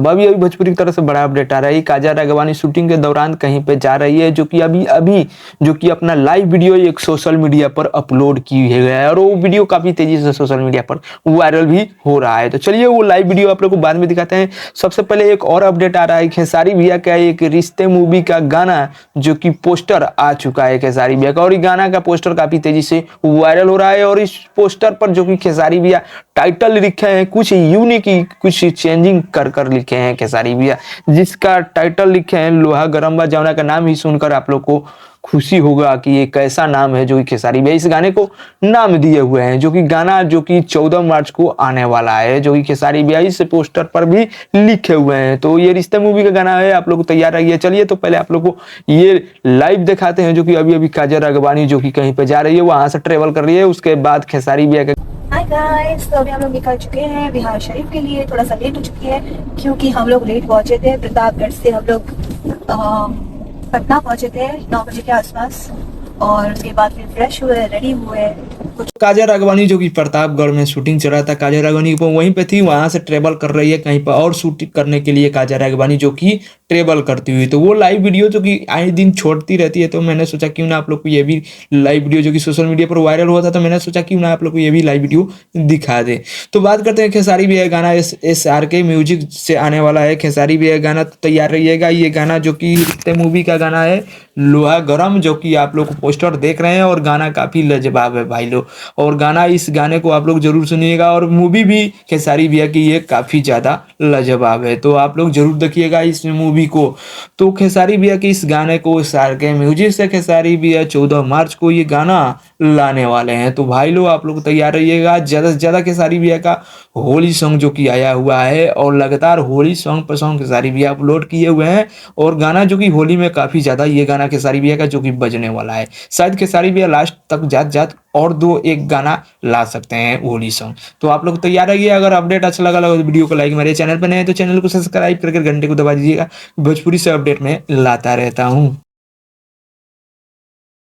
अभी भोजपुरी की तरफ से बड़ा अपडेट आ रहा है। काजल राघवानी शूटिंग के दौरान कहीं पे जा रही है, जो कि अभी जो कि अपना लाइव वीडियो एक सोशल मीडिया पर अपलोड की गया है और वो वीडियो काफी तेजी से सोशल मीडिया पर वायरल भी हो रहा है। तो चलिए वो लाइव वीडियो आप लोग को बाद में दिखाते हैं। सबसे पहले एक और अपडेट आ रहा है, खेसारी भैया का एक रिश्ते मूवी का गाना जो कि पोस्टर आ चुका है खेसारी भैया का, और ये गाना का पोस्टर काफी तेजी से वायरल हो रहा है। और इस पोस्टर पर जो कि खेसारी भैया टाइटल लिखे हैं कुछ यूनिक, कुछ चेंजिंग कर कर लिखे हैं खेसारी भैया, जिसका टाइटल लिखे हैं लोहा गरम बा। जमुना का नाम ही सुनकर आप लोग को खुशी होगा कि ये कैसा नाम है जो कि खेसारी भैया इस गाने को नाम दिए हुए हैं, जो कि गाना जो कि 14 मार्च को आने वाला है, जो कि खेसारी भैया इस पोस्टर पर भी लिखे हुए हैं। तो ये रिश्ते मूवी का गाना है, आप लोग तैयार रहिए। चलिए तो पहले आप लोग को ये लाइव दिखाते हैं, जो कि अभी काजल राघवानी जो कि कहीं पे जा रही है, वहां से ट्रेवल कर रही है, उसके बाद खेसारी भैया का। हाय गाइस, तो अभी हम लोग निकल चुके हैं बिहार शरीफ के लिए। थोड़ा सा लेट हो चुकी है क्योंकि हम लोग लेट पहुंचे थे। प्रतापगढ़ से हम लोग पटना पहुंचे थे 9 बजे के आसपास, और उसके बाद फिर फ्रेश हुए, रेडी हुए। काजल राघवानी जो कि प्रतापगढ़ में शूटिंग चल रहा था, काजल राघवानी वहीं पे थी, वहां से ट्रेवल कर रही है कहीं पर और शूटिंग करने के लिए काजल राघवानी जो कि ट्रेवल करती हुई। तो वो लाइव वीडियो जो कि आए दिन छोड़ती रहती है, तो मैंने सोचा क्यों ना आप लोग को ये भी लाइव वीडियो जो कि सोशल मीडिया पर वायरल हुआ था, तो मैंने सोचा क्यों ना आप लोग को ये भी लाइव वीडियो दिखा दे। तो बात करते हैं खेसारी भैया गाना SRK म्यूजिक से आने वाला है। खेसारी भैया गाना तो तैयार रहिएगा। ये गाना जो कि रिश्ते मूवी का गाना है लोहा गरम, जो कि आप लोग को पोस्टर देख रहे हैं, और गाना काफी लाजवाब है भाई लोग। और गाना, इस गाने को आप लोग जरूर सुनिएगा, और मूवी भी खेसारी भैया की ये काफी ज्यादा लाजवाब है, तो आप लोग जरूर देखिएगा इस मूवी को। तो खेसारी भैया के इस गाने को SRK म्यूजिक से खेसारी भैया 14 मार्च को ये गाना लाने वाले हैं। तो भाई लोग आप लोग तैयार रहिएगा। ज्यादा से ज्यादा खेसारी भैया का होली सॉन्ग जो कि आया हुआ है, और लगातार होली सॉन्ग पर सॉन्ग खेसारी भैया अपलोड किए हुए हैं, और गाना जो कि होली में काफी ज्यादा ये गाना खेसारी भैया का जो कि बजने वाला है। शायद खेसारी भैया लास्ट तक जात और 2-1 गाना ला सकते हैं होली सॉन्ग। तो आप लोग तैयार रहिए। अगर अपडेट अच्छा लगा तो वीडियो को लाइक, मेरे चैनल पर नए हैं तो चैनल को सब्सक्राइब करके घंटे को दबा दीजिएगा। भोजपुरी से अपडेट में लाता रहता हूँ।